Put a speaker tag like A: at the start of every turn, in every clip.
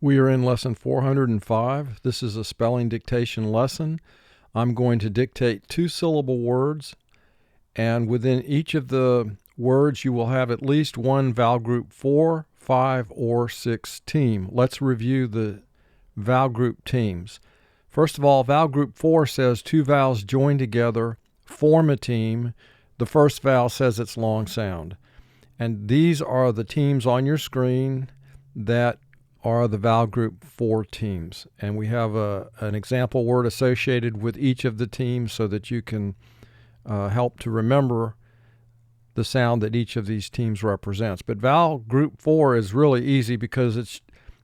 A: We are in lesson 405. This is a spelling dictation lesson. I'm going to dictate two-syllable words, and within each of the words you will have at least one vowel group 4, 5, or 6 team. Let's review the vowel group teams. First of all, vowel group 4 says two vowels joined together form a team. The first vowel says its long sound. And these are the teams on your screen that are the vowel group 4 teams. And we have an example word associated with each of the teams so that you can help to remember the sound that each of these teams represents. But vowel group 4 is really easy because it's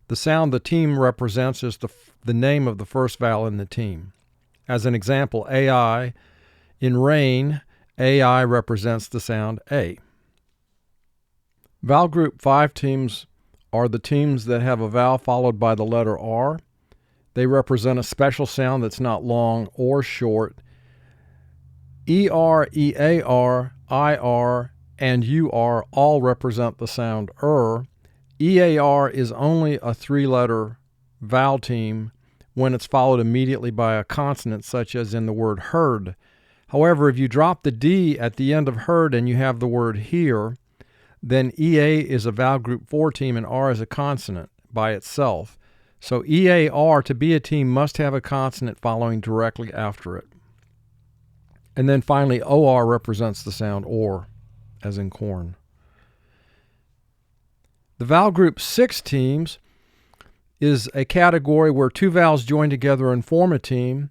A: the sound the team represents is the name of the first vowel in the team. As an example, AI, in rain, AI represents the sound A. Vowel group 5 teams are the teams that have a vowel followed by the letter R. They represent a special sound that's not long or short. ER, EAR, IR, and UR all represent the sound EAR is only a 3-letter vowel team when it's followed immediately by a consonant, such as in the word heard. However, if you drop the D at the end of heard and you have the word hear, then EA is a vowel group 4 team and R is a consonant by itself. So EAR, to be a team, must have a consonant following directly after it. And then finally, OR represents the sound or, as in corn. The vowel group 6 teams is a category where two vowels join together and form a team,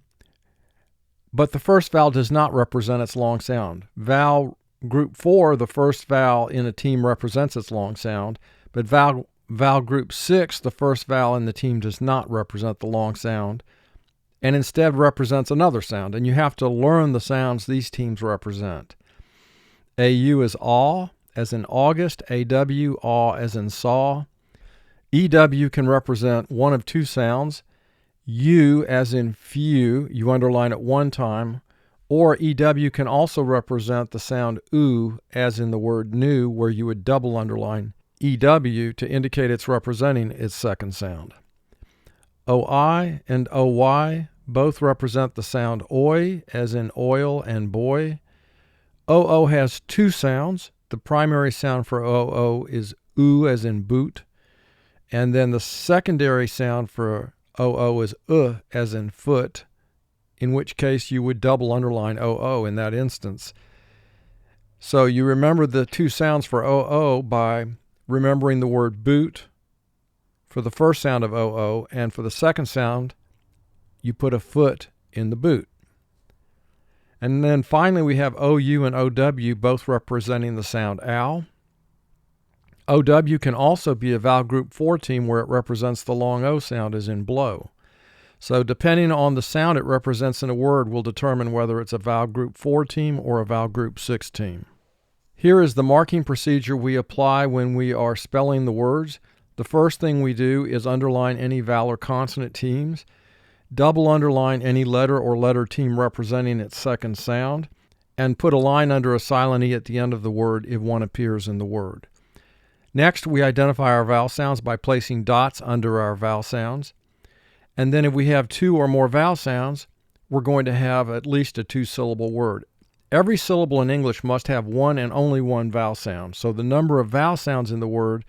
A: but the first vowel does not represent its long sound. Vowel group 4, the first vowel in a team represents its long sound, but vowel group 6, the first vowel in the team does not represent the long sound, and instead represents another sound. And you have to learn the sounds these teams represent. AU is aw, as in August. AW, aw, as in saw. EW can represent one of two sounds. U, as in few, you underline it one time. Or EW can also represent the sound oo, as in the word new, where you would double underline EW to indicate it's representing its second sound. OI and OY both represent the sound oi, as in oil and boy. OO has two sounds. The primary sound for OO is oo, as in boot. And then the secondary sound for OO is as in foot, in which case you would double underline OO in that instance. So you remember the two sounds for OO by remembering the word boot for the first sound of OO, and for the second sound, you put a foot in the boot. And then finally we have OU and OW both representing the sound ow. OW can also be a vowel group 4 team where it represents the long O sound, as in blow. So depending on the sound it represents in a word will determine whether it's a vowel group 4 team or a vowel group 6 team. Here is the marking procedure we apply when we are spelling the words. The first thing we do is underline any vowel or consonant teams, double underline any letter or letter team representing its second sound, and put a line under a silent E at the end of the word if one appears in the word. Next, we identify our vowel sounds by placing dots under our vowel sounds. And then if we have two or more vowel sounds, we're going to have at least a 2-syllable word. Every syllable in English must have one and only one vowel sound. So the number of vowel sounds in the word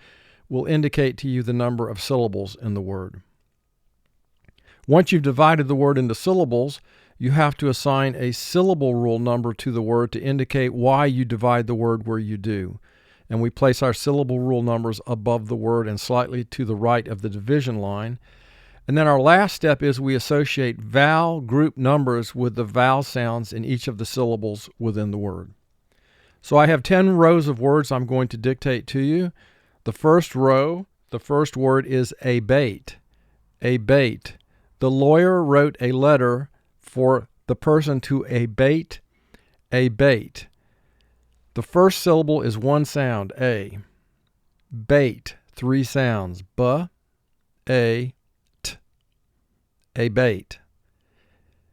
A: will indicate to you the number of syllables in the word. Once you've divided the word into syllables, you have to assign a syllable rule number to the word to indicate why you divide the word where you do. And we place our syllable rule numbers above the word and slightly to the right of the division line. And then our last step is we associate vowel group numbers with the vowel sounds in each of the syllables within the word. So I have 10 rows of words I'm going to dictate to you. The first row, the first word is a bate. A bate. The lawyer wrote a letter for the person to abate a bate. The first syllable is one sound, A. Bate, 3 sounds, B, A, T. A bate.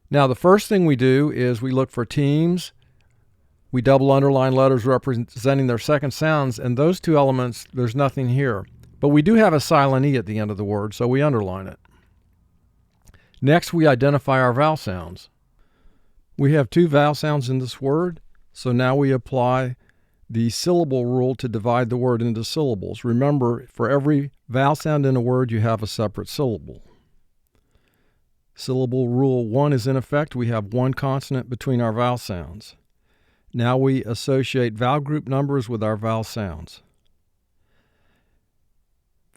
A: Now the first thing we do is we look for teams. We double underline letters representing their second sounds, and those two elements, there's nothing here. But we do have a silent E at the end of the word, so we underline it. Next, we identify our vowel sounds. We have 2 vowel sounds in this word, so now we apply the syllable rule to divide the word into syllables. Remember, for every vowel sound in a word, you have a separate syllable. Syllable rule 1 is in effect. We have 1 consonant between our vowel sounds. Now we associate vowel group numbers with our vowel sounds.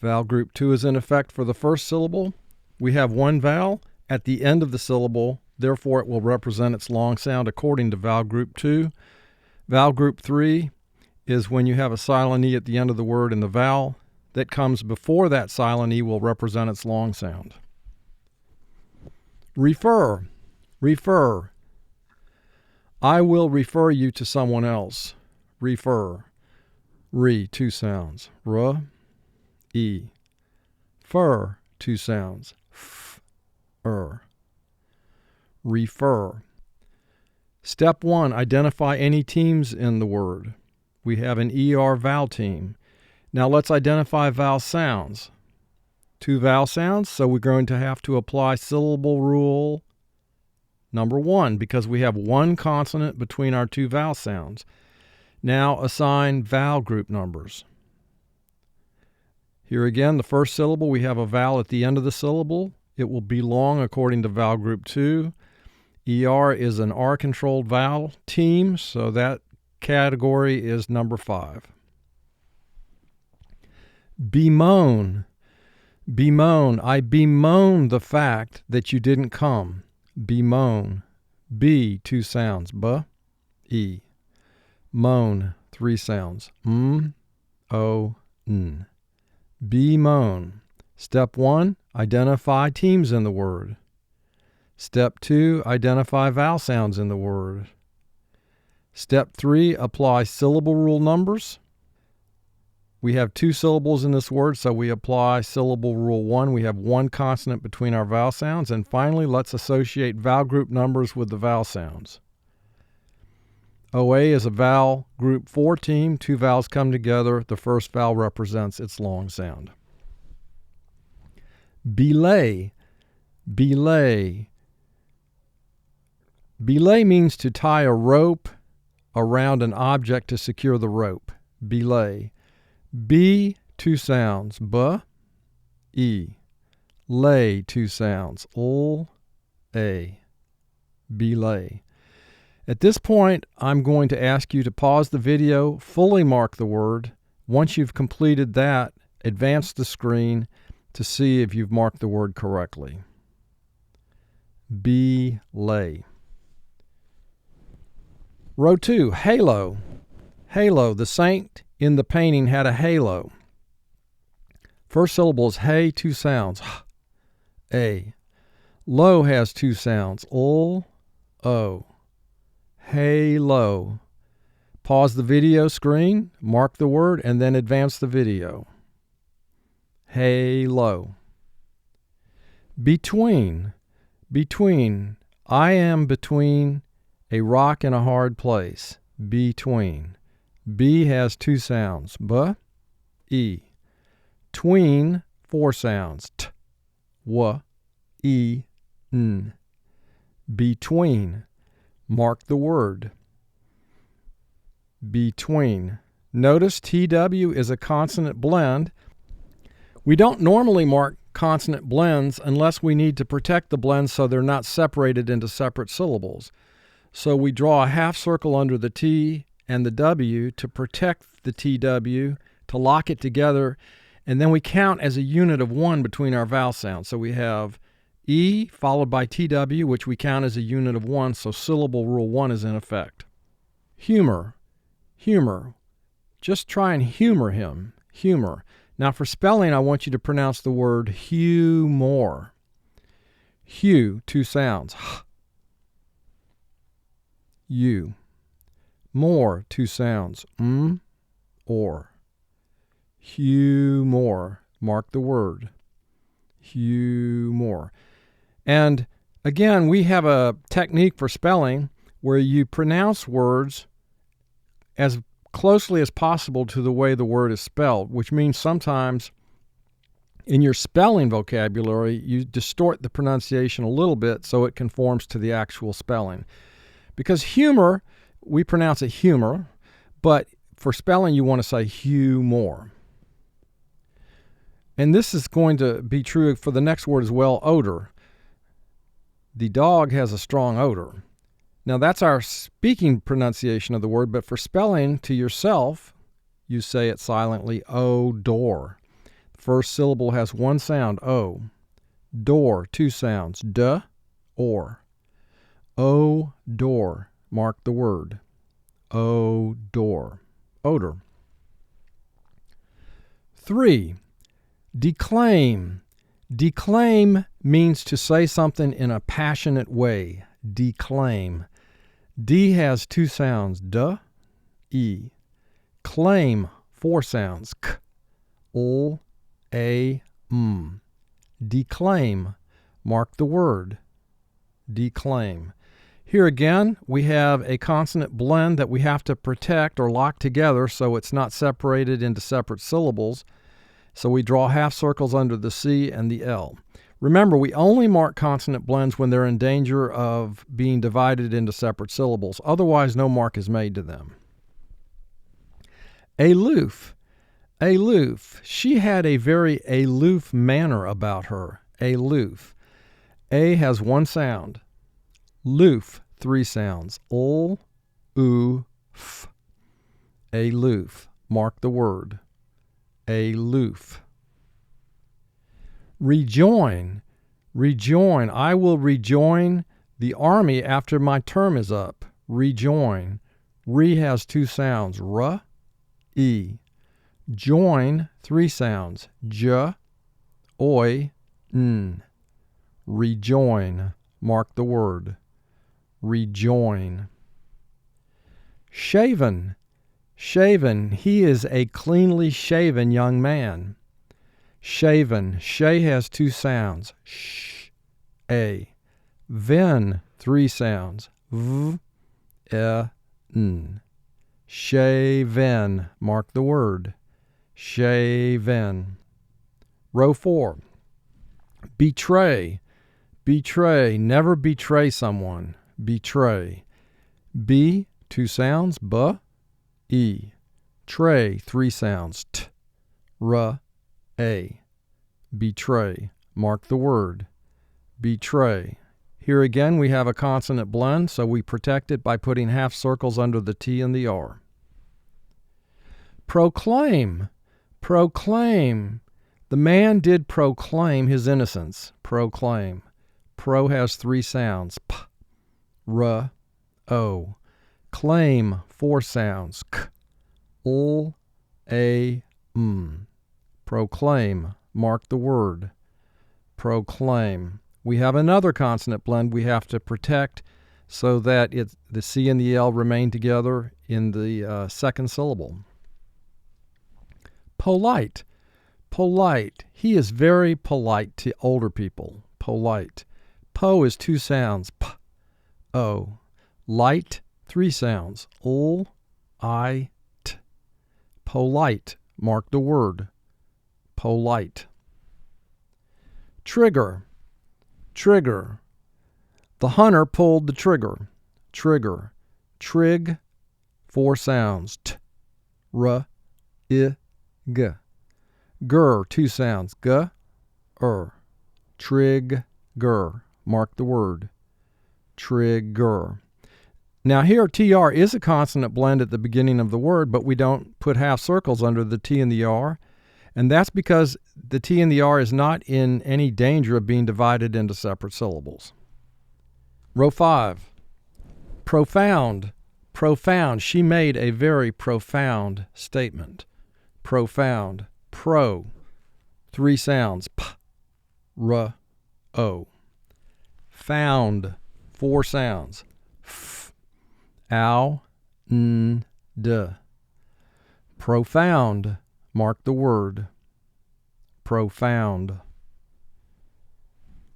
A: Vowel group 2 is in effect for the first syllable. We have 1 vowel at the end of the syllable, therefore it will represent its long sound according to vowel group 2. Vowel group 3 is when you have a silent E at the end of the word, and the vowel that comes before that silent E will represent its long sound. Refer. Refer. I will refer you to someone else. Refer. Re, 2 sounds. R, E. Fur, 2 sounds. F, Refer. Step 1, identify any teams in the word. We have an ER vowel team. Now let's identify vowel sounds. 2 vowel sounds, so we're going to have to apply syllable rule number 1 because we have 1 consonant between our 2 vowel sounds. Now assign vowel group numbers. Here again, the first syllable, we have a vowel at the end of the syllable. It will be long according to vowel group 2. ER is an R-controlled vowel team, so that category is number 5. Bemoan. Bemoan. I bemoan the fact that you didn't come. Bemoan. B, 2 sounds. B, E. Moan, 3 sounds. O, N. Bemoan. Step 1, identify teams in the word. Step 2, identify vowel sounds in the word. Step 3, apply syllable rule numbers. We have 2 syllables in this word, so we apply syllable rule 1. We have 1 consonant between our vowel sounds. And finally, let's associate vowel group numbers with the vowel sounds. OA is a vowel group 4 team. 2 vowels come together. The first vowel represents its long sound. Belay. Belay. Belay means to tie a rope around an object to secure the rope. Belay. B, 2 sounds. B, E. Lay, 2 sounds. L, A. Belay. At this point, I'm going to ask you to pause the video, fully mark the word. Once you've completed that, advance the screen to see if you've marked the word correctly. Belay. Row 2, halo. Halo. The saint in the painting had a halo. First syllable is hey, 2 sounds. A. Low has 2 sounds. L, O. Halo. Pause the video screen, mark the word, and then advance the video. Halo. Between. Between. I am between a rock and a hard place. Between. B has 2 sounds. B, E. Tween, 4 sounds. T, W, E, N. Between. Mark the word. Between. Notice TW is a consonant blend. We don't normally mark consonant blends unless we need to protect the blends so they're not separated into separate syllables. So we draw a half circle under the T and the W to protect the TW, to lock it together, and then we count as a unit of 1 between our vowel sounds. So we have E followed by TW, which we count as a unit of 1, so syllable rule 1 is in effect. Humor. Humor. Just try and humor him. Humor. Now for spelling, I want you to pronounce the word humor. Hue, 2 sounds. H, U. More, 2 sounds. Or. Humor. Mark the word. Humor. And again, we have a technique for spelling where you pronounce words as closely as possible to the way the word is spelled, which means sometimes In your spelling vocabulary, you distort the pronunciation a little bit so it conforms to the actual spelling. Because humor, we pronounce it humor, but for spelling you want to say humor. And this is going to be true for the next word as well, odor. The dog has a strong odor. Now that's our speaking pronunciation of the word, but for spelling to yourself, you say it silently, odor. First syllable has one sound, O. Door, two sounds, D, or. Odor, mark the word. Odor, odor. 3, declaim. Declaim means to say something in a passionate way. Declaim. D has two sounds, D, E. Claim, four sounds, K, L, A, M. Declaim. Mark the word. Declaim. Here again, we have a consonant blend that we have to protect or lock together so it's not separated into separate syllables. So we draw half circles under the C and the L. Remember, we only mark consonant blends when they're in danger of being divided into separate syllables. Otherwise, no mark is made to them. Aloof. Aloof. She had a very aloof manner about her. Aloof. A has one sound. Loof, three sounds. L, oo, f. Aloof. Mark the word. Aloof. Rejoin. Rejoin. I will rejoin the army after my term is up. Rejoin. Re has two sounds. R, E. Join, three sounds. J, oi, n. Rejoin. Mark the word. Rejoin. Shaven. Shaven. He is a cleanly shaven young man. Shaven. Shay has two sounds. Sh, a. Ven, three sounds. V, e, n. Shaven. Mark the word. Shaven. Row 4. Betray. Betray. Never betray someone. Betray. B, two sounds. B, E. Tray, three sounds. T, R, A. Betray. Mark the word. Betray. Here again we have a consonant blend, so we protect it by putting half circles under the T and the R. Proclaim. Proclaim. The man did proclaim his innocence. Proclaim. Pro has three sounds. P, R, O. Claim, four sounds. K, L, A, M. Proclaim. Mark the word. Proclaim. We have another consonant blend we have to protect so that the C and the L remain together in the second syllable. Polite. Polite. He is very polite to older people. Polite. Po is two sounds. P, O. Light, three sounds. L, I, T. Polite. Mark the word. Polite. Trigger. Trigger. The hunter pulled the trigger. Trigger. Trig, four sounds. T, R, I, G. Gur, two sounds. G, Trig, gur. Mark the word. Trigger. Now here TR is a consonant blend at the beginning of the word, but we don't put half circles under the T and the R. And that's because the T and the R is not in any danger of being divided into separate syllables. Row 5. Profound. Profound. She made a very profound statement. Profound. Pro. Three sounds. P, R, O. Found. Four sounds. F, ow, n, d. Profound. Mark the word. Profound.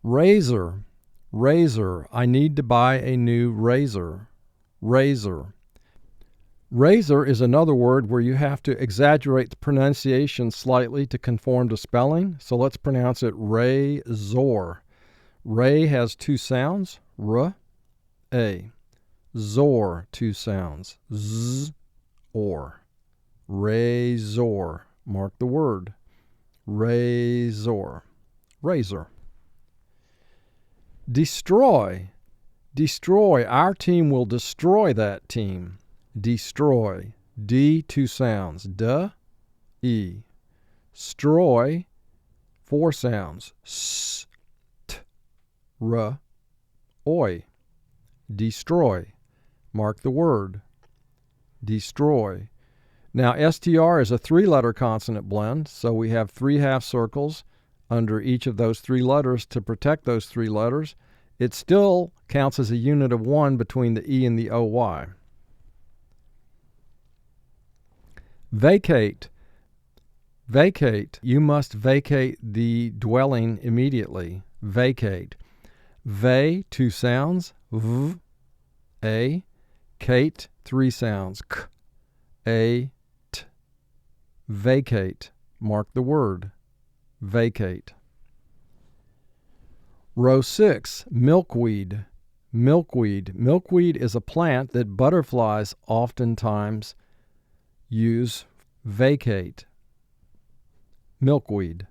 A: Razor. Razor. I need to buy a new razor. Razor. Razor is another word where you have to exaggerate the pronunciation slightly to conform to spelling. So let's pronounce it razor. Ray has two sounds, r, a. Zor, two sounds, z, or. Razor. Mark the word. Razor. Razor. Destroy. Destroy. Our team will destroy that team. Destroy. D, two sounds. D, E. Stroy, four sounds. S, t, r, oi. Destroy. Mark the word. Destroy. Now, STR is a three-letter consonant blend, so we have three half circles under each of those three letters to protect those three letters. It still counts as a unit of one between the E and the OY. Vacate. Vacate. You must vacate the dwelling immediately. Vacate. Va, two sounds. V, a. Kate, three sounds. K, a, t. Vacate. Mark the word. Vacate. Row 6, milkweed. Milkweed. Milkweed is a plant that butterflies oftentimes use. Vacate. Milkweed.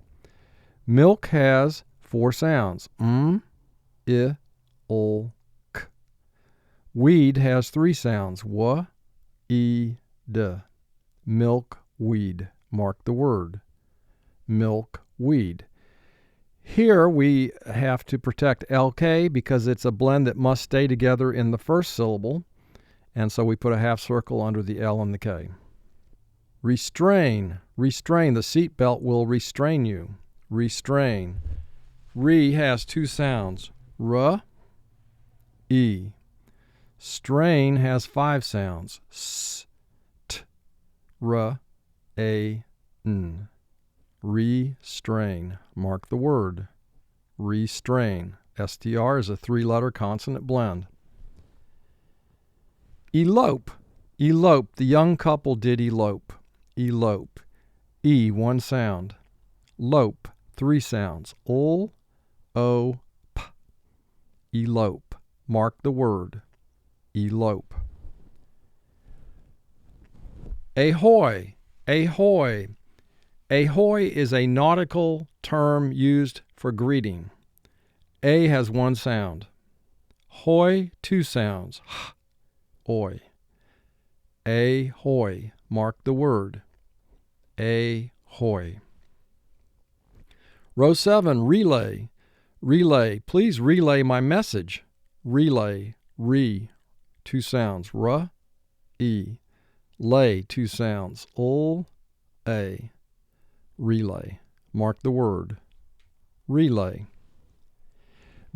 A: Milk has four sounds. I, l, k. Weed has three sounds. W, e, d. Milkweed. Mark the word. Milkweed. Here we have to protect LK because it's a blend that must stay together in the first syllable, and so we put a half circle under the L and the K. Restrain. Restrain. The seatbelt will restrain you. Restrain. Re has two sounds. R, E. Strain has five sounds. S, t, r, a, n. Restrain. Mark the word. Restrain. STR is a three-letter consonant blend. Elope. Elope. The young couple did elope. Elope. E, one sound. Lope, three sounds. Ul, o, p. Elope. Mark the word. Elope. Ahoy. Ahoy. Ahoy is a nautical term used for greeting. A has one sound. Hoy, two sounds. H, oi. Ahoy. Mark the word. Ahoy. Row 7, relay. Relay. Please relay my message. Relay. Re, two sounds. R, E. Lay, two sounds. Ul, a. Relay. Mark the word. Relay.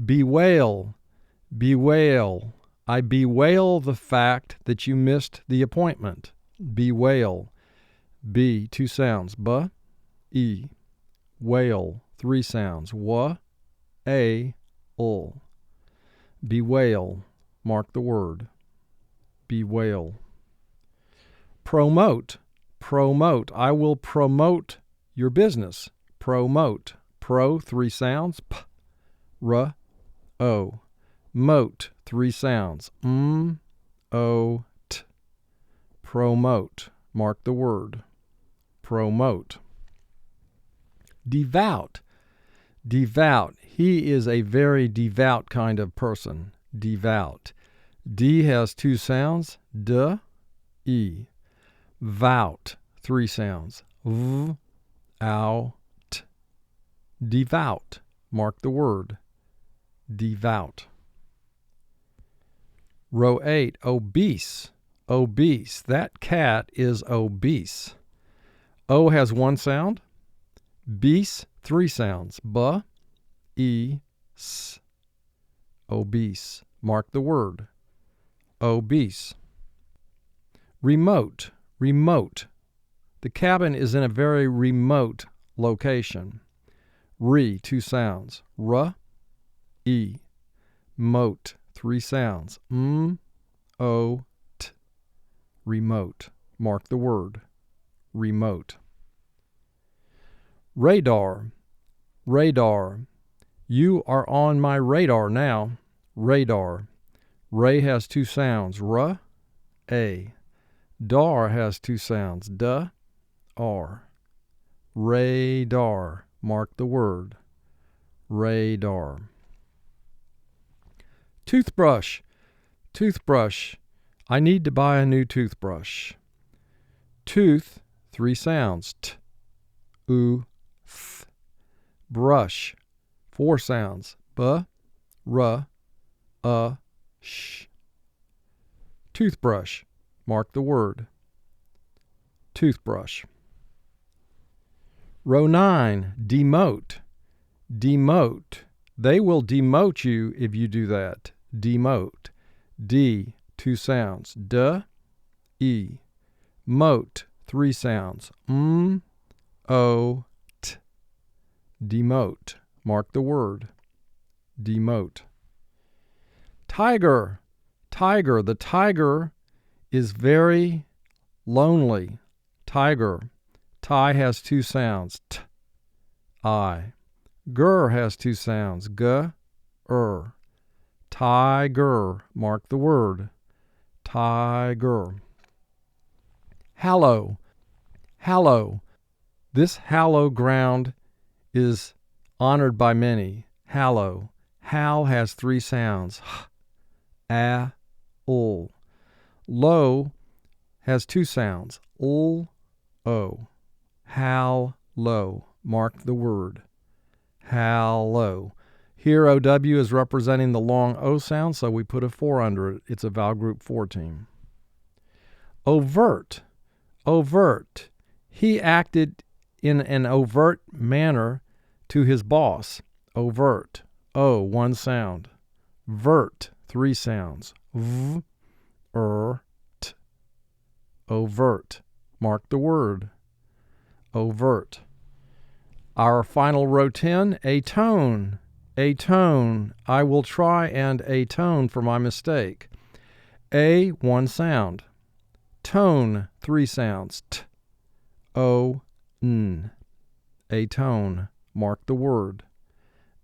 A: Bewail. Bewail. I bewail the fact that you missed the appointment. Bewail. B, two sounds. B, E. Wail, three sounds. W, a, ul. Bewail. Mark the word. Bewail. Promote. Promote. I will promote your business. Promote. Pro, three sounds. P, r, o. Mote, three sounds. O, t. Promote. Mark the word. Promote. Devout. Devout. He is a very devout kind of person. Devout. D has two sounds. D, E. Vout, three sounds. V, ow, t. Devout. Mark the word. Devout. Row 8, obese. Obese. That cat is obese. O has one sound. Bease, three sounds. B, E, S. Obese. Mark the word. Obese. Remote. Remote. The cabin is in a very remote location. Re, two sounds. R, E. Mote, three sounds. O, t. remote. Mark the word. Remote. Radar. Radar. You are on my radar now. Radar. Ray has two sounds. R, A. Dar has two sounds. D, R. Radar. Mark the word. Radar. Toothbrush. Toothbrush. I need to buy a new toothbrush. Tooth, three sounds. T, U, th. Brush, four sounds. B, R, sh. Toothbrush. Mark the word. Toothbrush. Row 9, demote. Demote. They will demote you if you do that. Demote. D, two sounds. D, E. Mote, three sounds. O, t. Demote. Mark the word. Demote. Tiger. Tiger. The tiger is very lonely. Tiger. Ti has two sounds. T, I. Ger has two sounds. G, Tiger. Mark the word. Tiger. Hallow. Hallow. This hallow ground is honored by many. Hallow. Hal has three sounds. H, a, ul. Low has two sounds. Ul, o. Hallow. Mark the word. Hallow. Here, OW is representing the long O sound, so we put a 4 under it. It's a vowel group 4 team. Overt. Overt. He acted in an overt manner to his boss. Overt. O, one sound. Vert, three sounds. V, t. Overt. Mark the word. Overt. Our final row 10, atone. Atone. I will try and atone for my mistake. A, one sound. Tone, three sounds. T, O, n. Atone. Mark the word.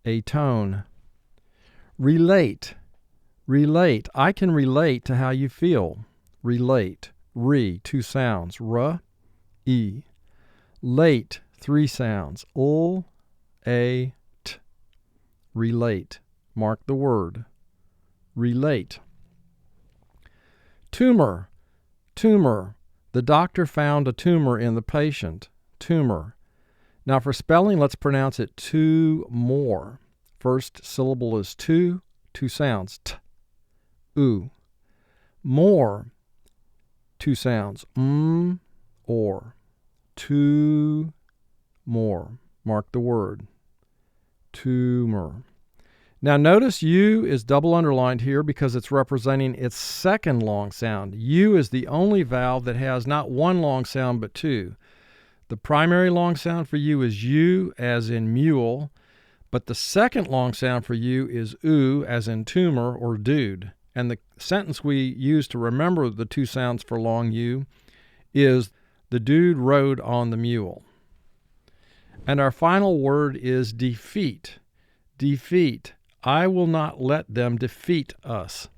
A: Atone. Relate. Relate. I can relate to how you feel. Relate. Re, two sounds. R, E. Late, three sounds. Ul, a, t. Relate. Mark the word. Relate. Tumor. Tumor. The doctor found a tumor in the patient. Tumor. Now for spelling, let's pronounce it more. First syllable is two sounds. T, u. More, two sounds. Or. Two more. Mark the word. Tumor. Now notice U is double underlined here because it's representing its second long sound. U is the only vowel that has not one long sound but two. The primary long sound for U is U as in mule, but the second long sound for U is U as in tumor or dude. And the sentence we use to remember the two sounds for long U is the dude rode on the mule. And our final word is defeat. Defeat. I will not let them defeat us.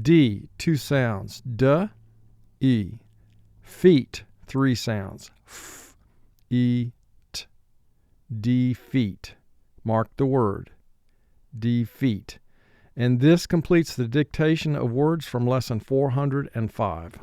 A: D, two sounds. D, E. Feet, three sounds. F, E, t. Defeat. Mark the word. Defeat. And this completes the dictation of words from lesson 405.